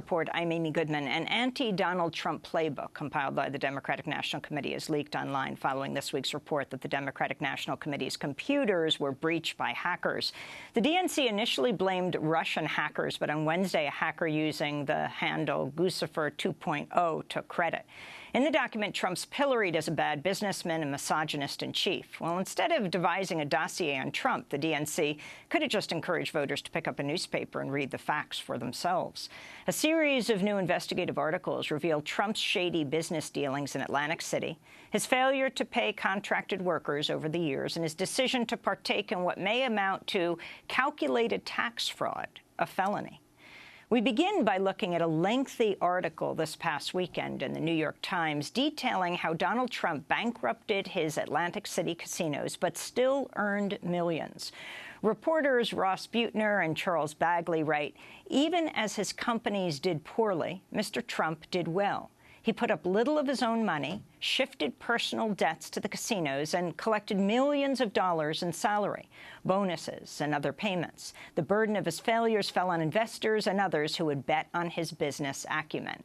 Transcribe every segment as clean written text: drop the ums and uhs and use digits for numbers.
Report. I'm Amy Goodman. An anti-Donald Trump playbook compiled by the Democratic National Committee is leaked online following this week's report that the Democratic National Committee's computers were breached by hackers. The DNC initially blamed Russian hackers, but on Wednesday, a hacker using the handle Guccifer 2.0 took credit. In the document, Trump's pilloried as a bad businessman and misogynist in chief. Well, instead of devising a dossier on Trump, the DNC could have just encouraged voters to pick up a newspaper and read the facts for themselves. A series of new investigative articles revealed Trump's shady business dealings in Atlantic City, his failure to pay contracted workers over the years, and his decision to partake in what may amount to calculated tax fraud, a felony. We begin by looking at a lengthy article this past weekend in the New York Times detailing how Donald Trump bankrupted his Atlantic City casinos but still earned millions. Reporters Ross Buettner and Charles Bagley write, even as his companies did poorly, Mr. Trump did well. He put up little of his own money, shifted personal debts to the casinos, and collected millions of dollars in salary, bonuses, and other payments. The burden of his failures fell on investors and others who would bet on his business acumen.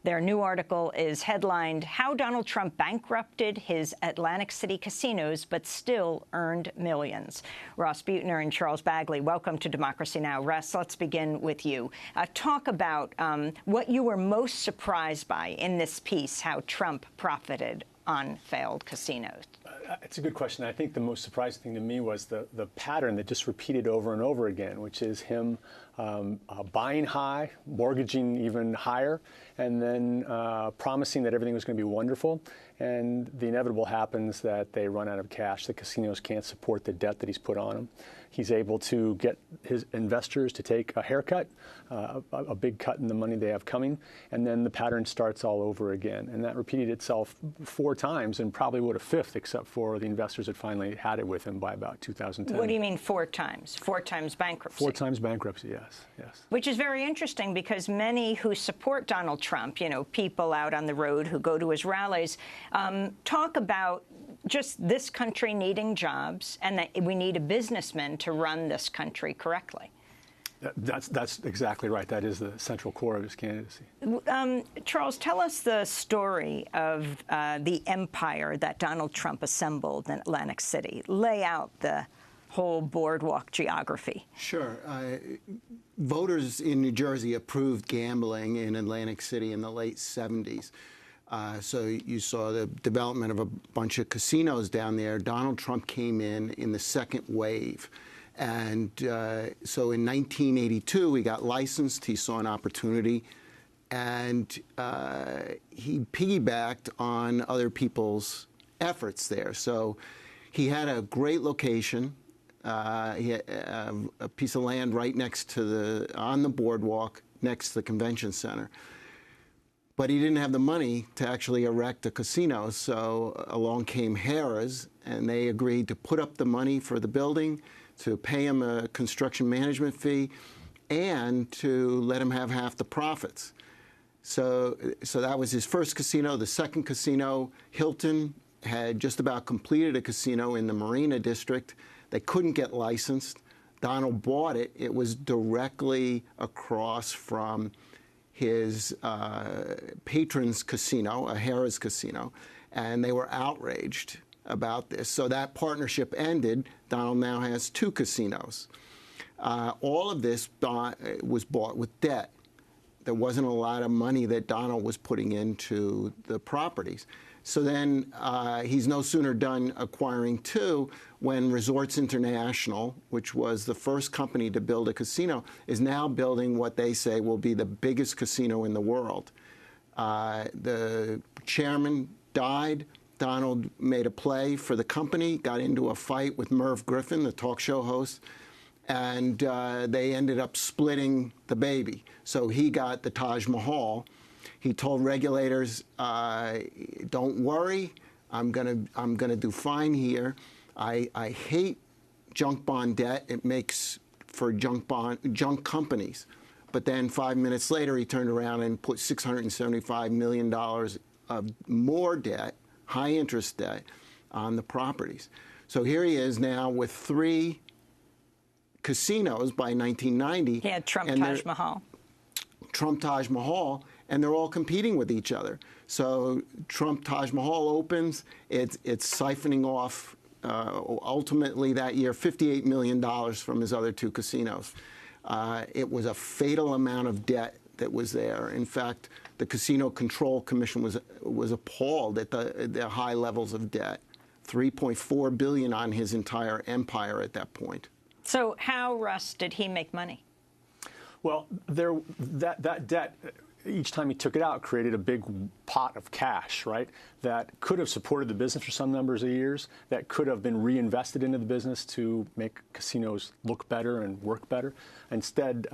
Their new article is headlined, How Donald Trump Bankrupted His Atlantic City Casinos But Still Earned Millions. Ross Buettner and Charles Bagley, welcome to Democracy Now! Russ, let's begin with you. Talk about what you were most surprised by in this piece, how Trump profited on failed casinos. It's a good question. I think the most surprising thing to me was the pattern that just repeated over and over again, which is him buying high, mortgaging even higher, and then promising that everything was going to be wonderful. And the inevitable happens that they run out of cash. The casinos can't support the debt that he's put on them. He's able to get his investors to take a haircut, a big cut in the money they have coming, and then the pattern starts all over again. And that repeated itself 4 times and probably would have 5th, except for the investors that finally had it with him by about 2010. What do you mean 4 times? 4 times bankruptcy? 4 times bankruptcy, yes. Which is very interesting because many who support Donald Trump, you know, people out on the road who go to his rallies, talk about just this country needing jobs and that we need a businessman to run this country correctly. That's exactly right. That is the central core of his candidacy. Charles, tell us the story of the empire that Donald Trump assembled in Atlantic City. Lay out the whole boardwalk geography. Sure. Voters in New Jersey approved gambling in Atlantic City in the late 70s. So you saw the development of a bunch of casinos down there. Donald Trump came in the second wave. And so in 1982, he got licensed. He saw an opportunity. And he piggybacked on other people's efforts there. So he had a great location. He had a piece of land right next to on the boardwalk next to the convention center. But he didn't have the money to actually erect a casino, so along came Harrah's, and they agreed to put up the money for the building, to pay him a construction management fee, and to let him have half the profits. So that was his first casino. The second casino, Hilton, had just about completed a casino in the Marina District. They couldn't get licensed. Donald bought it. It was directly across from his patron's casino, a Harrah's casino, and they were outraged about this. So that partnership ended. Donald now has 2 casinos. All of this was bought with debt. There wasn't a lot of money that Donald was putting into the properties. So then he's no sooner done acquiring 2 when Resorts International, which was the first company to build a casino, is now building what they say will be the biggest casino in the world. The chairman died. Donald made a play for the company, got into a fight with Merv Griffin, the talk show host, and they ended up splitting the baby. So he got the Taj Mahal. He told regulators, don't worry, I'm gonna do fine here. I hate junk bond debt. It makes for junk companies. But then 5 minutes later, he turned around and put $675 million of more debt, high interest debt, on the properties. So here he is now with 3 casinos by 1990. He had Trump Taj Mahal. Trump Taj Mahal, and they're all competing with each other. So Trump Taj Mahal opens, it's siphoning off ultimately that year $58 million from his other two casinos. It was a fatal amount of debt that was there. In fact, the Casino Control Commission was appalled at the high levels of debt. $3.4 billion on his entire empire at that point. So how, Russ, did he make money? Well, that debt, each time he took it out, created a big pot of cash, right, that could have supported the business for some numbers of years, that could have been reinvested into the business to make casinos look better and work better. Instead,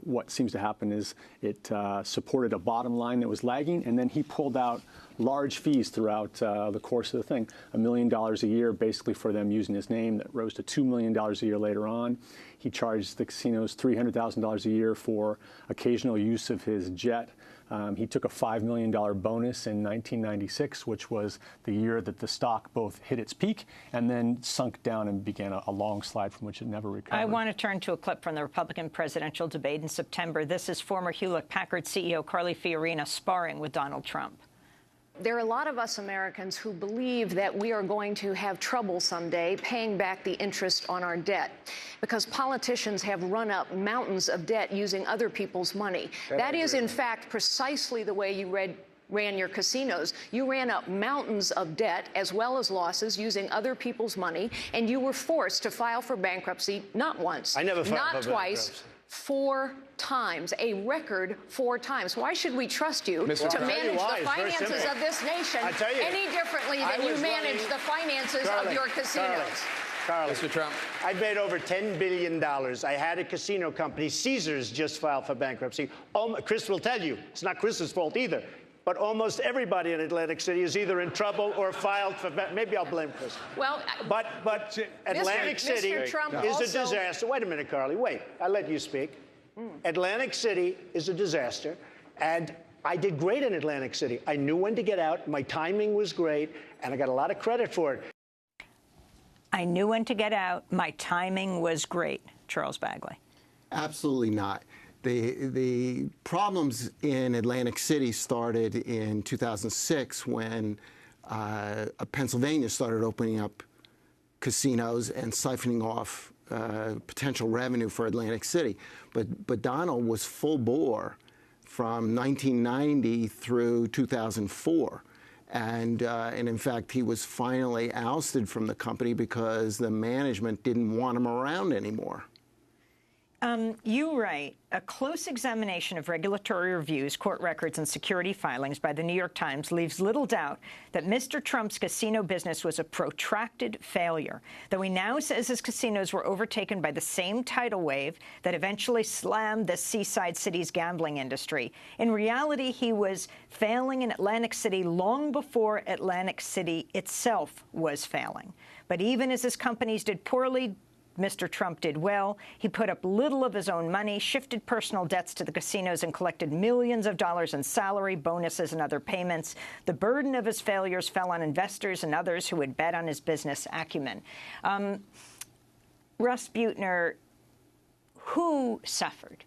what seems to happen is it supported a bottom line that was lagging, and then he pulled out large fees throughout the course of the thing. $1 million a year basically for them using his name. That rose to $2 million a year later on. He charged the casinos $300,000 a year for occasional use of his jet. He took a $5 million bonus in 1996, which was the year that the stock both hit its peak and then sunk down and began a long slide from which it never recovered. I want to turn to a clip from the Republican presidential debate in September. This is former Hewlett-Packard CEO Carly Fiorina sparring with Donald Trump. There are a lot of us Americans who believe that we are going to have trouble someday paying back the interest on our debt because politicians have run up mountains of debt using other people's money. That is, in fact, precisely the way you ran your casinos. You ran up mountains of debt as well as losses using other people's money, and you were forced to file for bankruptcy not once, I never filed not for twice, bankruptcy. 4 times, a record 4 times. Why should we trust you Mr. to Trump. manage Why? the It's very finances simple. of this nation I tell you, any differently I than you was manage running- the finances of your casinos? Carly, Mr. Trump. I made over $10 billion. I had a casino company. Caesars just filed for bankruptcy. Chris will tell you, it's not Chris's fault either. But almost everybody in Atlantic City is either in trouble or filed for maybe I'll blame Chris. Well, But Atlantic City Mr. Trump is also- a disaster. Wait a minute, Carly. Wait. I'll let you speak. Atlantic City is a disaster, and I did great in Atlantic City. I knew when to get out. My timing was great, and I got a lot of credit for it. I knew when to get out. My timing was great. Charles Bagley. Absolutely not. The problems in Atlantic City started in 2006 when Pennsylvania started opening up casinos and siphoning off potential revenue for Atlantic City. But Donald was full bore from 1990 through 2004. And in fact, he was finally ousted from the company because the management didn't want him around anymore. You write, a close examination of regulatory reviews, court records, and security filings by the New York Times leaves little doubt that Mr. Trump's casino business was a protracted failure, though he now says his casinos were overtaken by the same tidal wave that eventually slammed the seaside city's gambling industry. In reality, he was failing in Atlantic City long before Atlantic City itself was failing. But even as his companies did poorly, Mr. Trump did well. He put up little of his own money, shifted personal debts to the casinos, and collected millions of dollars in salary, bonuses, and other payments. The burden of his failures fell on investors and others who had bet on his business acumen. Russ Buettner, who suffered?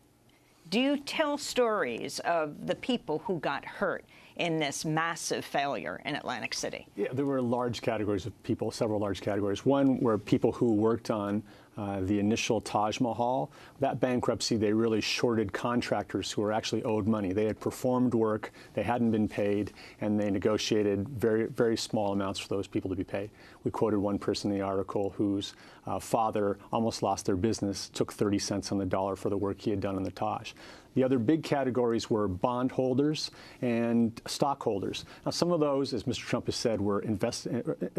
Do you tell stories of the people who got hurt in this massive failure in Atlantic City? Yeah, there were large categories of people, several large categories. One were people who worked on the initial Taj Mahal. That bankruptcy, they really shorted contractors who were actually owed money. They had performed work, they hadn't been paid, and they negotiated very, very small amounts for those people to be paid. We quoted one person in the article whose father almost lost their business, took 30 cents on the dollar for the work he had done on the Taj. The other big categories were bondholders and stockholders. Now, some of those, as Mr. Trump has said, were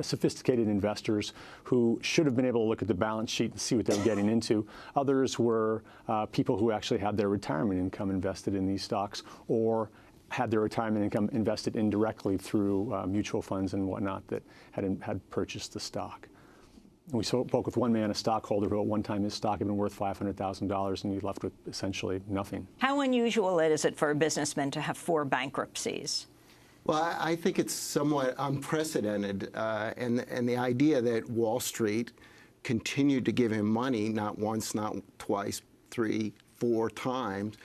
sophisticated investors who should have been able to look at the balance sheet and see what they were getting into. Others were people who actually had their retirement income invested in these stocks or had their retirement income invested indirectly through mutual funds and whatnot that had purchased the stock. We spoke with one man, a stockholder, who at one time his stock had been worth $500,000, and he left with essentially nothing. How unusual is it for a businessman to have 4 bankruptcies? Well, I think it's somewhat unprecedented, and the idea that Wall Street continued to give him money, not once, not twice, 3, 4 times,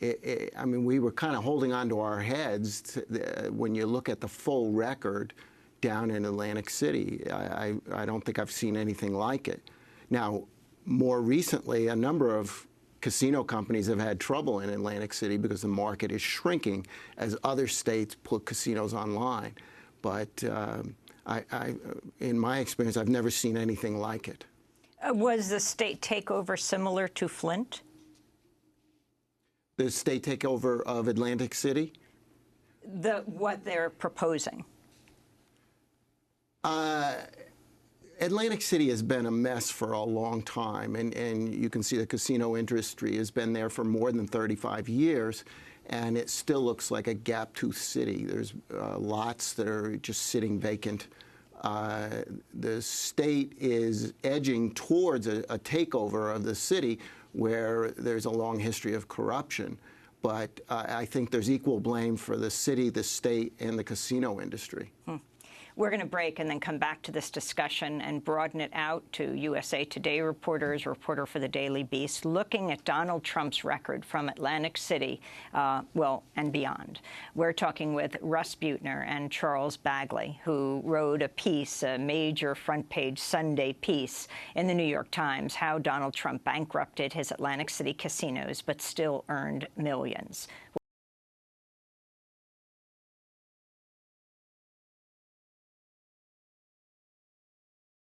I mean, we were kind of holding on to our heads when you look at the full record down in Atlantic City. I don't think I've seen anything like it. Now, more recently, a number of casino companies have had trouble in Atlantic City because the market is shrinking as other states put casinos online. But in my experience, I've never seen anything like it. Was the state takeover similar to Flint? The state takeover of Atlantic City? What they're proposing. Atlantic City has been a mess for a long time, and you can see the casino industry has been there for more than 35 years, and it still looks like a gap-toothed city. There's lots that are just sitting vacant. The state is edging towards a takeover of the city where there's a long history of corruption. But I think there's equal blame for the city, the state, and the casino industry. We're going to break and then come back to this discussion and broaden it out to USA Today reporters, reporter for the Daily Beast, looking at Donald Trump's record from Atlantic City, and beyond. We're talking with Russ Buettner and Charles Bagley, who wrote a piece, a major front-page Sunday piece in the New York Times, how Donald Trump bankrupted his Atlantic City casinos but still earned millions.